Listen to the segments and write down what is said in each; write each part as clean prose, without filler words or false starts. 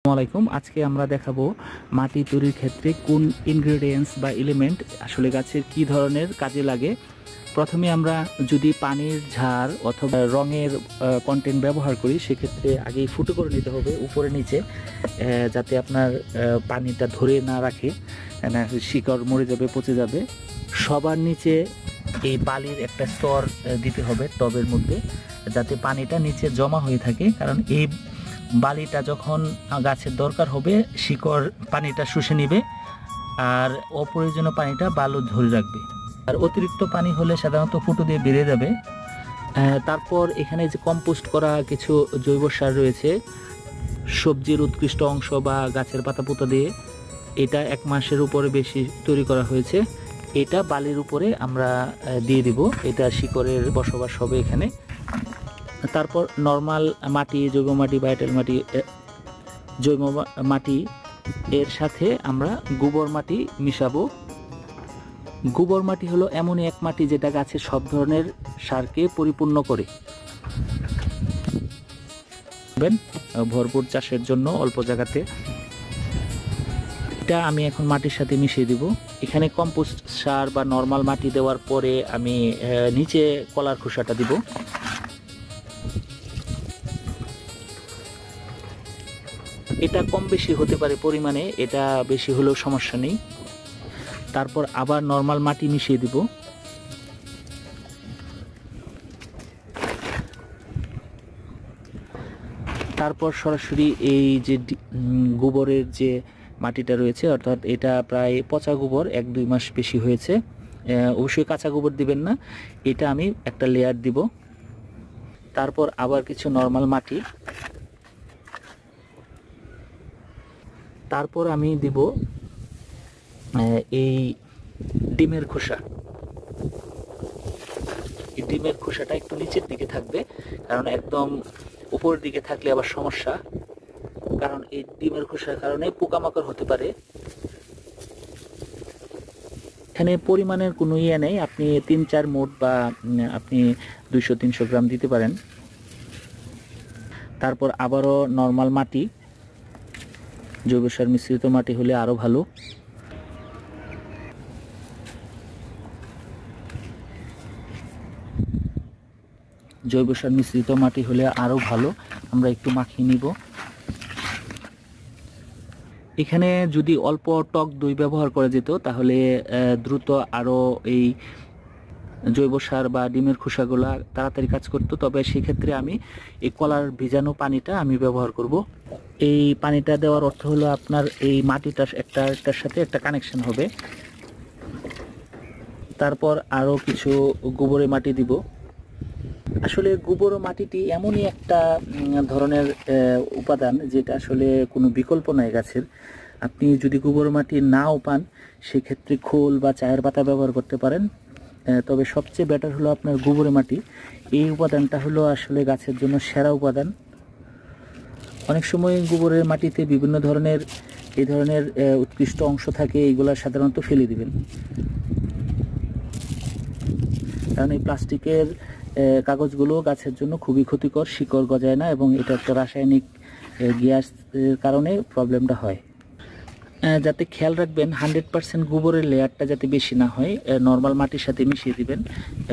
আসসালামাইকুম। আজকে আমরা দেখাবো মাটি তৈরির ক্ষেত্রে কোন ইনগ্রেডিয়েন্টস বা এলিমেন্ট আসলে গাছের কি ধরনের কাজে লাগে। প্রথমে আমরা যদি পানির ঝাড় অথবা রঙের কন্টেন্ট ব্যবহার করি, সেক্ষেত্রে আগেই ফুটো করে নিতে হবে উপরে নিচে, যাতে আপনার পানিটা ধরে না রাখে, শিকড় মরে যাবে, পচে যাবে। সবার নিচে এই বালির একটা স্তর দিতে হবে টবের মধ্যে, যাতে পানিটা নিচে জমা হয়ে থাকে, কারণ এই বালিটা যখন গাছের দরকার হবে শিকড় পানিটা শুষে নিবে আর অপ্রয়োজনীয় পানিটা বালু ধরে রাখবে। আর অতিরিক্ত পানি হলে সাধারণত ফুটো দিয়ে বেড়ে যাবে। তারপর এখানে যে কম্পোস্ট করা কিছু জৈব সার রয়েছে, সবজির উৎকৃষ্ট অংশ বা গাছের পাতা পোতা দিয়ে, এটা 1 মাসের উপরে বেশি তৈরি করা হয়েছে। এটা বালির উপরে আমরা দিয়ে দিব, এটা শিকড়ের বসবাস হবে এখানে। তারপর নর্মাল মাটি, জৈব মাটি বা এঁটেল মাটি, জৈব মাটি এর সাথে আমরা গোবর মাটি মিশাবো। গোবর মাটি হলো এমনই এক মাটি যেটা গাছের সব ধরনের সারকে পরিপূর্ণ করে। ভরপুর চাষের জন্য অল্প জায়গাতে এটা আমি এখন মাটির সাথে মিশিয়ে দিব। এখানে কম্পোস্ট সার বা নর্মাল মাটি দেওয়ার পরে আমি নিচে কলার খোসাটা দিব। এটা কম বেশি হতে পারে পরিমাণে, এটা বেশি হলেও সমস্যা নেই। তারপর আবার নর্মাল মাটি মিশিয়ে দিব। তারপর সরাসরি এই যে গোবরের যে মাটিটা রয়েছে, অর্থাৎ এটা প্রায় পচা গোবর, 1-2 মাস বেশি হয়েছে, অবশ্যই কাঁচা গোবর দিবেন না, এটা আমি একটা লেয়ার দিব। তারপর আবার কিছু নর্মাল মাটি, তারপর আমি দিব এই ডিমের খোসা। এই ডিমের খোসাটা একটু নিচের দিকে থাকবে, কারণ একদম উপরের দিকে থাকলে আবার সমস্যা, কারণ এই ডিমের খোসার কারণে পোকামাকড় হতে পারে। এখানে পরিমাণের কোনো ইয়ে নেই, আপনি 3-4 মুঠ বা আপনি 200-300 গ্রাম দিতে পারেন। তারপর আবারও নর্মাল মাটি, জৈব সার মিশ্রিত মাটি হলে আরো ভালো। জৈব সার মিশ্রিত মাটি হলে আরো ভালো। আমরা একটু মাখিয়ে নিব। এখানে যদি অল্প টক দই ব্যবহার করা যেত তাহলে দ্রুত আরো এই জৈব সার বা ডিমের খোসাগুলা তাড়াতাড়ি কাজ করতো। তবে সেক্ষেত্রে আমি এই কলার ভিজানো পানিটা আমি ব্যবহার করব। এই পানিটা দেওয়ার অর্থ হলো আপনার এই মাটিটা একটার সাথে একটা কানেকশন হবে। তারপর আরো কিছু গোবরের মাটি দিব। আসলে গোবর মাটিটি এমনই একটা ধরনের উপাদান যেটা আসলে কোনো বিকল্প নাই গাছের। আপনি যদি গোবর মাটি নাও পান, সেক্ষেত্রে খোল বা চায়ের পাতা ব্যবহার করতে পারেন, তবে সবচেয়ে বেটার হলো আপনার গোবরের মাটি। এই উপাদানটা হলো আসলে গাছের জন্য সেরা উপাদান। অনেক সময় গোবরের মাটিতে বিভিন্ন ধরনের এই ধরনের উৎকৃষ্ট অংশ থাকে, এইগুলা সাধারণত ফেলে দিবেন, কারণ এই প্লাস্টিকের কাগজগুলো গাছের জন্য খুবই ক্ষতিকর, শিকড় গজায় না এবং এটা একটা রাসায়নিক গ্যাসের কারণে প্রবলেমটা হয়। যাতে খেয়াল রাখবেন 100% গোবরের লেয়ারটা যাতে বেশি না হয়, নর্মাল মাটির সাথে মিশিয়ে দিবেন,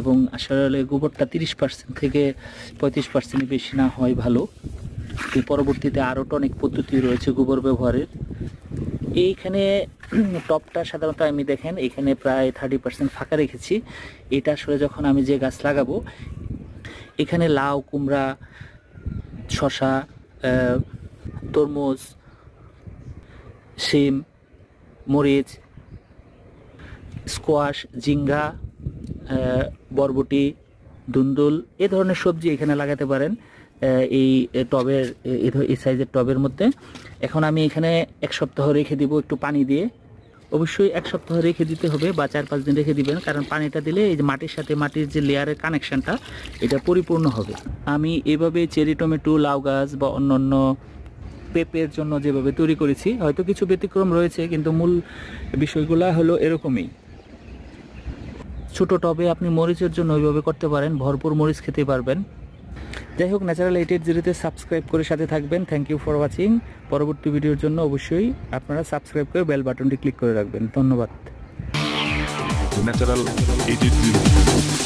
এবং আসলে গোবরটা 30% থেকে 35% বেশি না হয় ভালো। এই পরবর্তীতে আরও অনেক পদ্ধতি রয়েছে গোবর ব্যবহারের। এইখানে টপটা সাধারণত আমি দেখেন এখানে প্রায় 30% ফাঁকা রেখেছি। এটা আসলে যখন আমি যে গাছ লাগাবো, এখানে লাউ, কুমড়া, শসা, তরমুজ, শিম, মরিচ, স্কোয়াশ, ঝিঙ্গা, বরবটি, ধুন্দুল, এ ধরনের সবজি এখানে লাগাতে পারেন এই টবের, এই সাইজের টবের মধ্যে। এখন আমি এখানে 1 সপ্তাহ রেখে দিব একটু পানি দিয়ে। অবশ্যই 1 সপ্তাহ রেখে দিতে হবে বা 4-5 দিন রেখে দিবেন, কারণ পানিটা দিলে এই যে মাটির সাথে মাটির যে লেয়ারের কানেকশনটা এটা পরিপূর্ণ হবে। আমি এভাবে চেরি টমেটো, লাউ গাছ বা অন্যান্য পেঁপের জন্য যেভাবে তৈরি করেছি, হয়তো কিছু ব্যতিক্রম রয়েছে, কিন্তু মূল বিষয়গুলো হলো এরকমই। ছোট টবে আপনি মরিচের জন্য ওইভাবে করতে পারেন, ভরপুর মরিচ খেতে পারবেন। যাই হোক, ন্যাচারাল 880-তে সাবস্ক্রাইব করে সাথে থাকবেন। Thank you for watching. পরবর্তী ভিডিওর জন্য অবশ্যই আপনারা সাবস্ক্রাইব করে বেল বাটনটি ক্লিক করে রাখবেন। ধন্যবাদ। ন্যাচারাল 880